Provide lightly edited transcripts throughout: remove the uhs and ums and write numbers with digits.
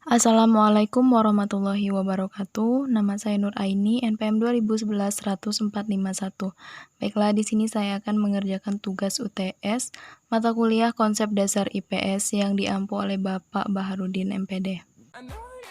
Assalamualaikum warahmatullahi wabarakatuh. Nama saya Nur Aini, NPM 2011-100451. Baiklah, di sini saya akan mengerjakan tugas UTS mata kuliah Konsep Dasar IPS yang diampu oleh Bapak Baharudin MPD.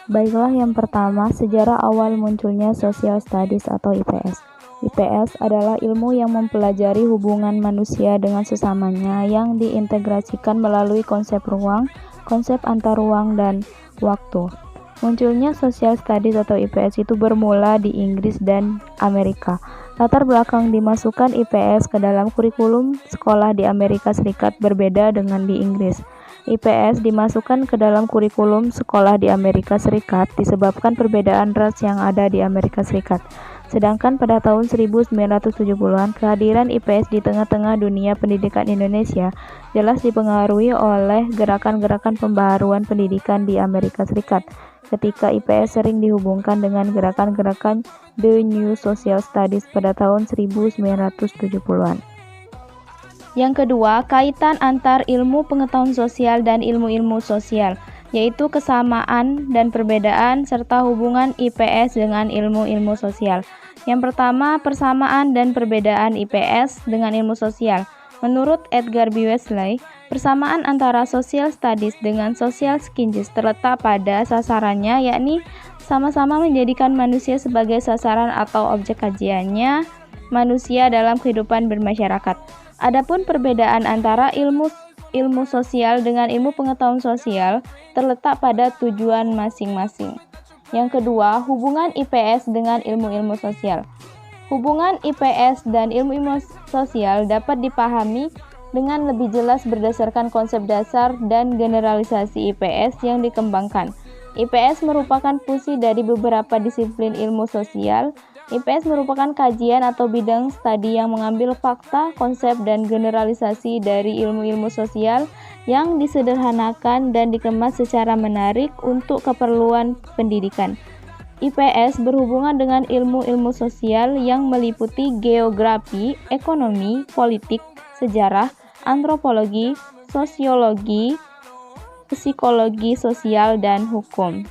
Baiklah, yang pertama, sejarah awal munculnya Social Studies atau IPS. IPS adalah ilmu yang mempelajari hubungan manusia dengan sesamanya yang diintegrasikan melalui konsep ruang, konsep antar ruang dan waktu. Munculnya Social Studies atau IPS itu bermula di Inggris dan Amerika. Latar belakang dimasukkan IPS ke dalam kurikulum sekolah di Amerika Serikat berbeda dengan di Inggris. IPS dimasukkan ke dalam kurikulum sekolah di Amerika Serikat disebabkan perbedaan ras yang ada di Amerika Serikat. Sedangkan pada tahun 1970-an, kehadiran IPS di tengah-tengah dunia pendidikan Indonesia jelas dipengaruhi oleh gerakan-gerakan pembaharuan pendidikan di Amerika Serikat. Ketika IPS sering dihubungkan dengan gerakan-gerakan The New Social Studies pada tahun 1970-an. Yang kedua, kaitan antar ilmu pengetahuan sosial dan ilmu-ilmu sosial, yaitu kesamaan dan perbedaan serta hubungan IPS dengan ilmu-ilmu sosial. Yang pertama, persamaan dan perbedaan IPS dengan ilmu sosial. Menurut Edgar B. Wesley, persamaan antara Social Studies dengan Social Sciences terletak pada sasarannya, yakni sama-sama menjadikan manusia sebagai sasaran atau objek kajiannya manusia dalam kehidupan bermasyarakat. Adapun perbedaan antara ilmu sosial dengan ilmu pengetahuan sosial terletak pada tujuan masing-masing. Yang kedua, hubungan IPS dengan ilmu-ilmu sosial. Hubungan IPS dan ilmu-ilmu sosial dapat dipahami dengan lebih jelas berdasarkan konsep dasar dan generalisasi IPS yang dikembangkan. IPS merupakan fungsi dari beberapa disiplin ilmu sosial. IPS merupakan kajian atau bidang studi yang mengambil fakta, konsep, dan generalisasi dari ilmu-ilmu sosial yang disederhanakan dan dikemas secara menarik untuk keperluan pendidikan. IPS berhubungan dengan ilmu-ilmu sosial yang meliputi geografi, ekonomi, politik, sejarah, antropologi, sosiologi, psikologi sosial, dan hukum.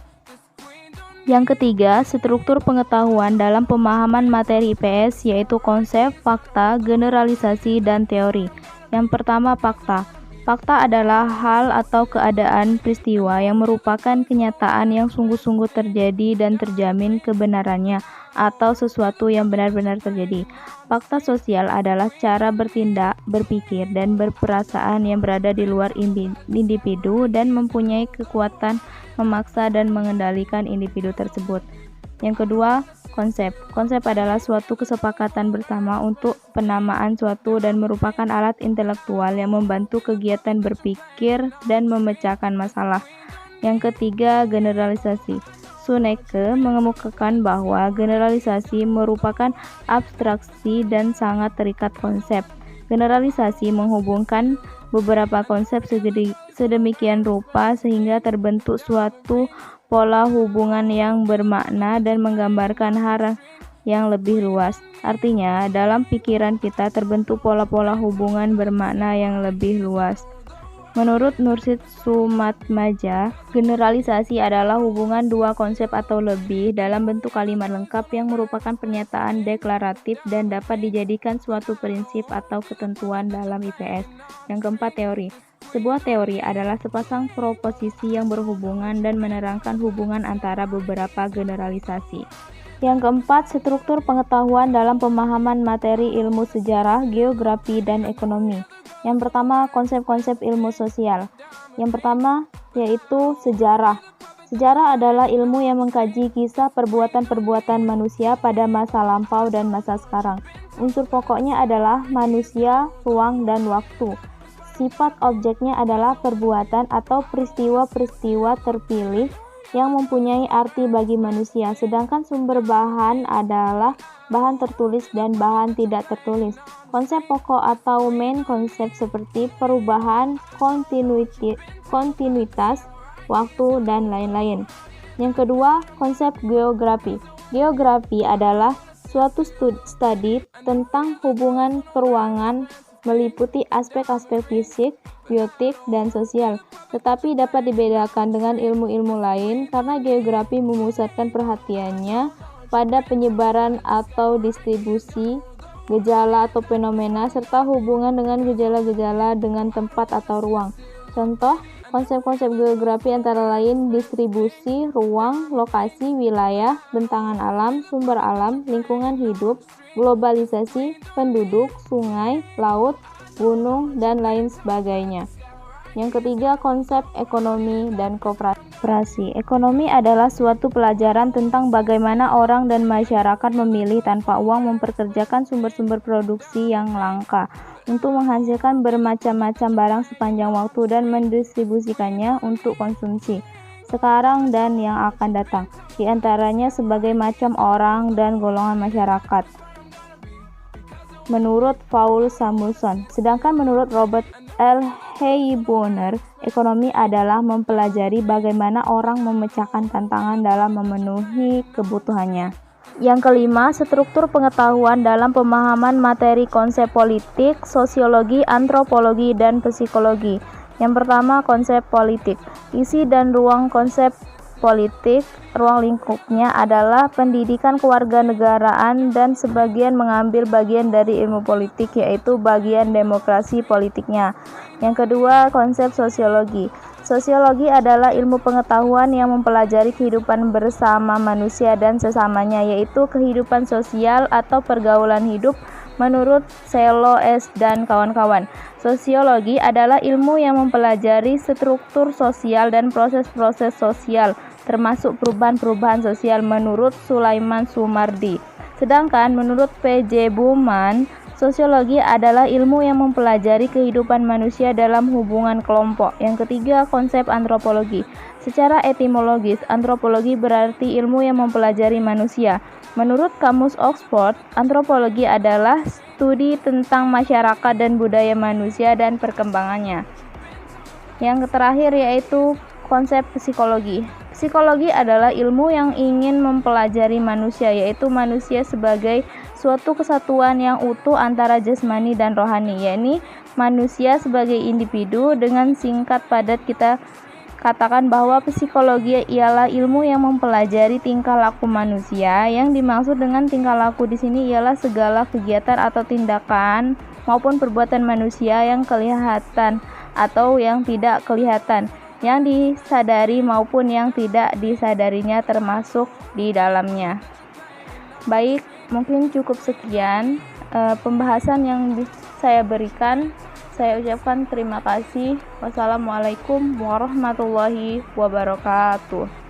Yang ketiga, struktur pengetahuan dalam pemahaman materi IPS yaitu konsep, fakta, generalisasi, dan teori. Yang pertama, fakta. Fakta adalah hal atau keadaan peristiwa yang merupakan kenyataan yang sungguh-sungguh terjadi dan terjamin kebenarannya atau sesuatu yang benar-benar terjadi. Fakta sosial adalah cara bertindak, berpikir, dan berperasaan yang berada di luar individu dan mempunyai kekuatan memaksa dan mengendalikan individu tersebut. Yang kedua, konsep. Konsep adalah suatu kesepakatan bersama untuk penamaan suatu dan merupakan alat intelektual yang membantu kegiatan berpikir dan memecahkan masalah. Yang ketiga, generalisasi. Suneke mengemukakan bahwa generalisasi merupakan abstraksi dan sangat terikat konsep. Generalisasi menghubungkan beberapa konsep sedemikian rupa sehingga terbentuk suatu pola hubungan yang bermakna dan menggambarkan hal yang lebih luas. Artinya, dalam pikiran kita terbentuk pola-pola hubungan bermakna yang lebih luas. Menurut Nursid Sumatmaja, generalisasi adalah hubungan dua konsep atau lebih dalam bentuk kalimat lengkap yang merupakan pernyataan deklaratif dan dapat dijadikan suatu prinsip atau ketentuan dalam IPS. Yang keempat, teori. Sebuah teori adalah sepasang proposisi yang berhubungan dan menerangkan hubungan antara beberapa generalisasi. Yang keempat, struktur pengetahuan dalam pemahaman materi ilmu sejarah, geografi, dan ekonomi. Yang pertama, konsep-konsep ilmu sosial. Yang pertama yaitu sejarah. Sejarah adalah ilmu yang mengkaji kisah perbuatan-perbuatan manusia pada masa lampau dan masa sekarang. Unsur pokoknya adalah manusia, ruang, dan waktu. Sifat objeknya adalah perbuatan atau peristiwa-peristiwa terpilih yang mempunyai arti bagi manusia, sedangkan sumber bahan adalah bahan tertulis dan bahan tidak tertulis. Konsep pokok atau main konsep seperti perubahan, kontinuitas, waktu, dan lain-lain. Yang kedua, konsep geografi. Geografi adalah suatu studi tentang hubungan peruangan meliputi aspek-aspek fisik, biotik, dan sosial, tetapi dapat dibedakan dengan ilmu-ilmu lain karena geografi memusatkan perhatiannya pada penyebaran atau distribusi gejala atau fenomena, serta hubungan dengan gejala-gejala dengan tempat atau ruang. Contoh, konsep-konsep geografi antara lain distribusi, ruang, lokasi, wilayah, bentangan alam, sumber alam, lingkungan hidup, globalisasi, penduduk, sungai, laut, gunung, dan lain sebagainya. Yang ketiga, konsep ekonomi dan koperasi. Ekonomi adalah suatu pelajaran tentang bagaimana orang dan masyarakat memilih tanpa uang memperkerjakan sumber-sumber produksi yang langka untuk menghasilkan bermacam-macam barang sepanjang waktu dan mendistribusikannya untuk konsumsi sekarang dan yang akan datang, di antaranya sebagai macam orang dan golongan masyarakat. Menurut Paul Samuelson, sedangkan menurut Robert L. Bonner, ekonomi adalah mempelajari bagaimana orang memecahkan tantangan dalam memenuhi kebutuhannya. Yang kelima, struktur pengetahuan dalam pemahaman materi konsep politik, sosiologi, antropologi, dan psikologi. Yang pertama, konsep politik. Isi dan ruang konsep politik, ruang lingkupnya adalah pendidikan kewarganegaraan dan sebagian mengambil bagian dari ilmu politik, yaitu bagian demokrasi politiknya. Yang kedua, konsep sosiologi. Sosiologi adalah ilmu pengetahuan yang mempelajari kehidupan bersama manusia dan sesamanya, yaitu kehidupan sosial atau pergaulan hidup menurut Selo S. dan kawan-kawan. Sosiologi adalah ilmu yang mempelajari struktur sosial dan proses-proses sosial, termasuk perubahan-perubahan sosial menurut Sulaiman Sumardi. Sedangkan menurut P.J. Bowman, sosiologi adalah ilmu yang mempelajari kehidupan manusia dalam hubungan kelompok. Yang ketiga, konsep antropologi. Secara etimologis, antropologi berarti ilmu yang mempelajari manusia. Menurut Kamus Oxford, antropologi adalah studi tentang masyarakat dan budaya manusia dan perkembangannya. Yang terakhir yaitu konsep psikologi. Psikologi adalah ilmu yang ingin mempelajari manusia, yaitu manusia sebagai suatu kesatuan yang utuh antara jasmani dan rohani, yakni manusia sebagai individu. Dengan singkat padat kita katakan bahwa psikologi ialah ilmu yang mempelajari tingkah laku manusia. Yang dimaksud dengan tingkah laku di sini ialah segala kegiatan atau tindakan maupun perbuatan manusia yang kelihatan atau yang tidak kelihatan, yang disadari maupun yang tidak disadarinya termasuk di dalamnya. Baik, mungkin cukup sekian pembahasan yang saya berikan. Saya ucapkan terima kasih. Wassalamualaikum warahmatullahi wabarakatuh.